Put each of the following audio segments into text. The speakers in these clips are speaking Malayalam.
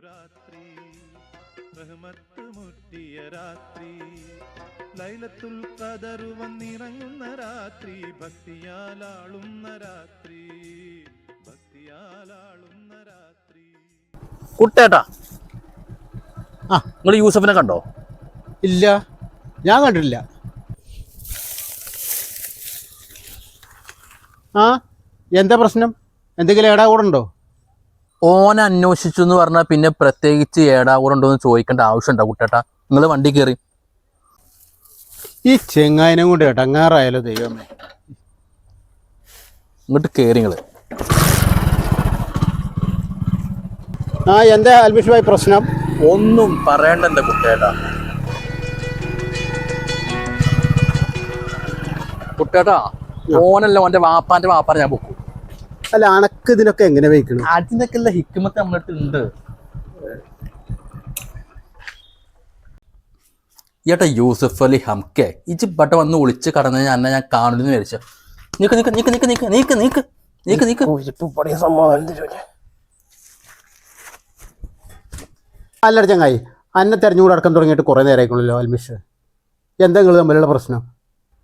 രാത്രി റഹ്മത്ത് മുട്ടിയ രാത്രി ലൈലത്തുൽ ഖദർ വന്നിറങ്ങുന്ന രാത്രി ഭക്തിയാലാളുന്ന രാത്രി ഭക്തിയാലാളുന്ന രാത്രി. കുട്ടേട്ടാ, നിങ്ങൾ യൂസഫിനെ കണ്ടോ? ഇല്ല, ഞാൻ കണ്ടിട്ടില്ല. എന്താ പ്രശ്നം? എന്തെങ്കിലും ഏടാകൂടുണ്ടോ? ഓനെ അന്വേഷിച്ചു എന്ന് പറഞ്ഞാൽ പിന്നെ പ്രത്യേകിച്ച് ഏടാകൂടുണ്ടോ എന്ന് ചോദിക്കേണ്ട ആവശ്യമുണ്ടോ കുട്ടേട്ടാ? നിങ്ങൾ വണ്ടി കയറി. ഈ ചെങ്ങായനെ കൊണ്ട് ഇടങ്ങാറായാലോ ദൈവമേ. ഇങ്ങോട്ട് കയറി നിങ്ങൾ. എന്താ അൽബിഷ് ഭായി പ്രശ്നം? ഒന്നും പറയണ്ട കുട്ടേട്ടാ. കുട്ടേട്ടാ, ഓനല്ല ഓന്റെ വാപ്പാന്റെ വാപ്പാനെ ഞാൻ പൊക്കും. അല്ല, അണക്ക് ഇതിനൊക്കെ എങ്ങനെ വയ്ക്കണം? അതിനൊക്കെയുള്ള ഹിക്കുമത്ത് നമ്മളിട്ട് ഉണ്ട്. ഏട്ടാ യൂസഫ് അലി ഹംക്കെ ഇജ് ബട്ട വന്ന് ഒളിച്ച് കടന്ന് ഞാൻ കാണുന്നു വിചാരിച്ചു. നീക്ക് നീക്ക് നീക്ക് നീക്ക് നീക്ക് നീക്ക് നീക്ക് നീക്ക് നീക്ക്. അല്ലട ചങ്ങായി, അന്നെ തെരഞ്ഞുകൂടെ അടക്കം തുടങ്ങിയിട്ട് കുറേ നേരമായിക്കണല്ലോ അൽമിഷ്. എന്താ നിങ്ങൾ തമ്മിലുള്ള പ്രശ്നം?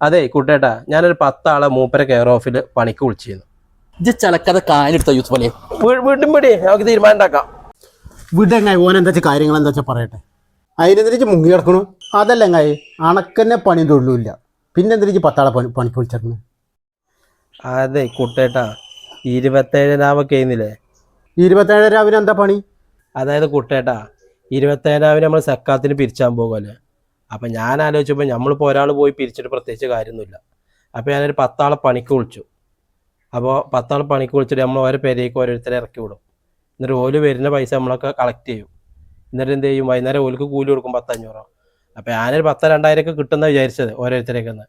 അതെ കുട്ടേട്ടാ, ഞാനൊരു 10 ആളെ മൂപ്പര കെയർ ഓഫിൽ പണിക്ക് വിളിച്ചിരുന്നു. ഇജ് ചലക്കാതെ കായലെടുത്ത യൂസഫ് അലി. വീണ്ടും പിടി, നമുക്ക് തീരുമാനം ഉണ്ടാക്കാം. വിടങ്ങായി, ഓൻ എന്താ വെച്ചാൽ കാര്യങ്ങൾ എന്താ വെച്ചാൽ പറയട്ടെ. അതിനെന്തിരിച്ച് മുങ്ങി കിടക്കണു? അതല്ല എങ്ങായി, അണക്കന്നെ പണിയും തൊഴിലുമില്ല, പിന്നെ എന്തിരിച്ച് 10 ആളെ പണിക്ക് വിളിച്ചിരുന്നു? അതെ കുട്ടേട്ടാ, 27 രാവൊക്കെ ആയിരുന്നില്ലേ? 27 രാവിലെ എന്താ പണി? അതായത് കുട്ടേട്ടാ, 27 രാവിലെ നമ്മൾ സക്കാത്തിന് പിരിച്ചാൻ പോകുമല്ലേ. അപ്പം ഞാൻ ആലോചിച്ചപ്പോൾ നമ്മളിപ്പോൾ ഒരാൾ പോയി പിരിച്ചിട്ട് പ്രത്യേകിച്ച് കാര്യമൊന്നുമില്ല. അപ്പോൾ ഞാനൊരു 10 ആളെ പണിക്ക് വിളിച്ചു. അപ്പോൾ 10 ആളെ പണിക്ക് വിളിച്ചിട്ട് നമ്മൾ ഓരോ പേരേക്ക് ഓരോരുത്തരെ ഇറക്കി വിടും. എന്നിട്ട് ഓല് വരുന്ന പൈസ നമ്മളൊക്കെ കളക്ട് ചെയ്യും. എന്നിട്ട് എന്ത് ചെയ്യും, വൈകുന്നേരം ഓർക്ക് കൂലി കൊടുക്കും 10-500. അപ്പോൾ ഞാനൊരു 10-2000 കിട്ടുന്ന വിചാരിച്ചത് ഓരോരുത്തരേക്കെന്ന്.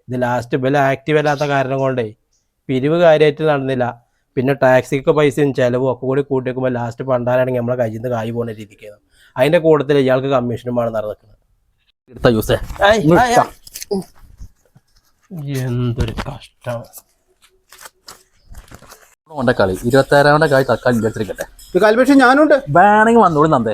ഇത് ലാസ്റ്റ് വില ആക്റ്റീവ് അല്ലാത്ത കാരണം കൊണ്ടേ പിരിവ് കാര്യമായിട്ട് നടന്നില്ല. പിന്നെ ടാക്സിക്ക് പൈസയും ചിലവും ഒക്കെ കൂടി കൂട്ടി വെക്കുമ്പോൾ ലാസ്റ്റ് പണ്ടാരാണെങ്കിൽ നമ്മളെ കയ്യിൽ നിന്ന് കായ് പോകുന്ന രീതിക്കാണ്. അതിൻ്റെ കൂട്ടത്തിൽ ഇയാൾക്ക് കമ്മീഷനും ആണ് നടക്കുന്നത്. എന്തൊരു കഷ്ടം. കളി 26-ാമത്തെ കായ് തക്കാളി ഇല്ലാത്തിരിക്കട്ടെ. കൽബിഷ് ഞാനുണ്ട്, വേണമെങ്കിൽ വന്നോളി നന്ദേ.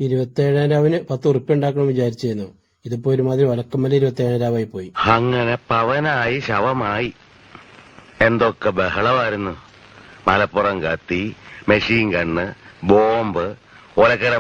27 രാവിന് 10 ഉറുപ്പ്യ ഉണ്ടാക്കണം വിചാരിച്ചിരുന്നു. ഇതിപ്പോ ഒരുമാതിരി വലക്കമ്മല് 27 രാവായി പോയി. അങ്ങനെ പവനായി ശവമായി. എന്തൊക്കെ ബഹളമായിരുന്നു. മലപ്പുറം കത്തി, മെഷീൻ ഗണ്ണ്, ബോംബ്, ഒലക്കര